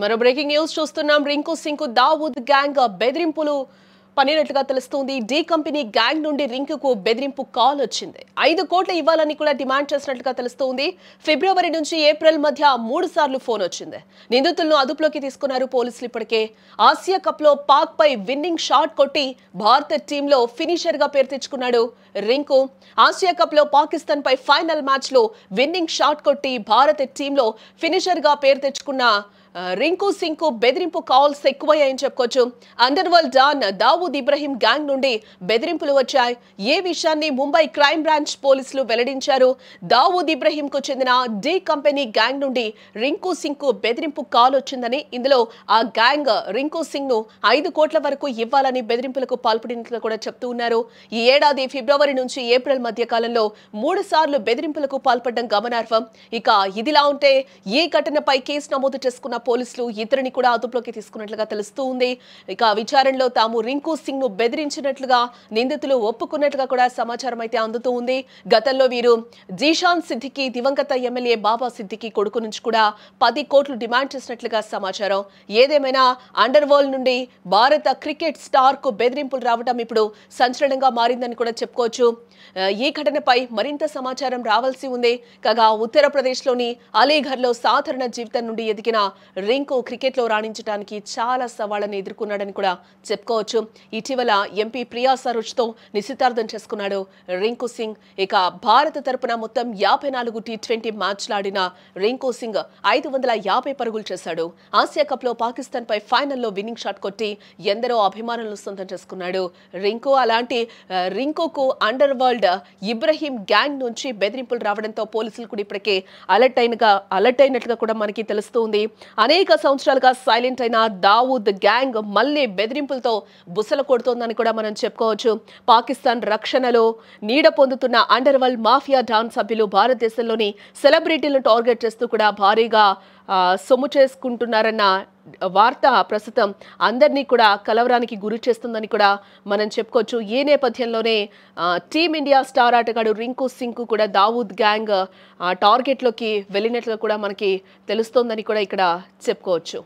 మరో breaking news చూస్తున్నాం. Rinku Singh Dawood gang బెదిరింపులు పనినట్లుగా తెలుస్తుంది. డి కంపెనీ గ్యాంగ్ నుండి రింకుకు బెదిరింపు కాల్ వచ్చింది. 5 కోట్ల ఇవ్వాలని కూడా డిమాండ్ చేసినట్లుగా తెలుస్తోంది. ఫిబ్రవరి నుంచి ఏప్రిల్ మధ్య 3 సార్లు ఫోన్ వచ్చింది. నిందితులను అదుపులోకి తీసుకున్నారు పోలీసులు. ఇప్పటికే ఆసియా కప్ లో పాక్ పై విన్నింగ్ షాట్ కొట్టి భారత టీంలో ఫినిషర్ గా పేరు తెచ్చుకున్నాడు రింకు. ఆసియా కప్ లో పాకిస్తాన్ పై ఫైనల్ మ్యాచ్ లో విన్నింగ్ షాట్ కొట్టి భారత టీంలో ఫినిషర్ గా పేరు తెచ్చుకున్న రింకు సింగ్ కు బెదిరింపు కాల్స్ ఎక్కువయ్యాయని చెప్పుకోవచ్చు. Underworld don Dawood Ibrahim gang నుండి బెదిరింపులు వచ్చాయి. ఏ విషయాన్ని ముంబై క్రైమ్ బ్రాంచ్ పోలీసులు వెల్లడించారు. దావూద్ ఇబ్రహీం కు చెందిన డి కంపెనీ గ్యాంగ్ నుండి రింకు సింగ్ కు బెదిరింపు కాల్ వచ్చిందని, ఇందులో ఆ గ్యాంగ్ రింకు సింగ్ ను 5 కోట్ల వరకు ఇవ్వాలని బెదిరింపులకు పాల్పడినట్లు కూడా చెప్తూ ఉన్నారు. ఈ ఏడాది ఫిబ్రవరి నుంచి ఏప్రిల్ మధ్య కాలంలో 3 సార్లు బెదిరింపులకు పాల్పడడం గమనార్హం. ఇక ఇదిలా ఉంటే ఈ ఘటనపై కేసు నమోదు చేసుకున్న పోలీసులు ఇద్దరిని కూడా అదుపులోకి తీసుకున్నట్లుగా తెలుస్తూ ఉంది. ఇక విచారణలో తాము రింకు సింగ్ ను బెదిరించినట్లుగా నిందితులు ఒప్పుకున్నట్లుగా కూడా సమాచారం అయితే అందుతూ ఉంది. గతంలో వీరు జీషాన్ సిద్దికి, దివంగత ఎమ్మెల్యే బాబా సిద్దికి కొడుకు నుంచి కూడా 10 కోట్లు డిమాండ్ చేసినట్లుగా సమాచారం. ఏదేమైనా అండర్ వరల్డ్ నుండి భారత క్రికెట్ స్టార్ కు బెదిరింపులు రావడం ఇప్పుడు సంచలనంగా మారిందని కూడా చెప్పుకోవచ్చు. ఈ ఘటనపై మరింత సమాచారం రావాల్సి ఉంది. కాగా ఉత్తరప్రదేశ్లోని అలీఘర్ లో సాధారణ జీవితం నుండి ఎదిగిన రింకు క్రికెట్ లో రాణించడానికి చాలా సవాళ్లను ఎదుర్కొన్నాడని కూడా చెప్పుకోవచ్చు. ఇటీవల ఎంపీ ప్రియా సరోజ్ తో నిశ్చితార్థం చేసుకున్నాడు రింకు సింగ్. ఇక భారత తరపున మొత్తం 54 T20 మ్యాచ్లాడిన రింకు సింగ్ 550 పరుగులు చేశాడు. ఆసియా కప్ లో పాకిస్తాన్ పై ఫైనల్లో విన్నింగ్ షాట్ కొట్టి ఎందరో అభిమానులను సొంతం చేసుకున్నాడు రింకు. అలాంటి రింకుకు అండర్ వరల్డ్ ఇబ్రహీం గ్యాంగ్ నుంచి బెదిరింపులు రావడంతో పోలీసులు కూడా ఇప్పటికే అలర్ట్ అయినట్లుగా కూడా మనకి తెలుస్తుంది. అనేక సంవత్సరాలుగా సైలెంట్ అయిన దావూద్ గ్యాంగ్ మళ్లీ బెదిరింపులతో బుసలు కొడుతోందని కూడా మనం చెప్పుకోవచ్చు. పాకిస్తాన్ రక్షణలో నీడ పొందుతున్న అండర్ వరల్డ్ మాఫియా డాన్ సభ్యులు భారతదేశంలోని సెలబ్రిటీలను టార్గెట్ చేస్తూ కూడా భారీగా సొమ్ము చేసుకుంటున్నారన్న వార్త ప్రస్తుతం అందరినీ కూడా కలవరానికి గురి చేస్తుందని కూడా మనం చెప్పుకోవచ్చు. ఈ నేపథ్యంలోనే టీమిండియా స్టార్ ఆటగాడు రింకు సింగ్ కు కూడా దావూద్ గ్యాంగ్ టార్గెట్లోకి వెళ్ళినట్లుగా కూడా మనకి తెలుస్తోందని కూడా ఇక్కడ చెప్పుకోవచ్చు.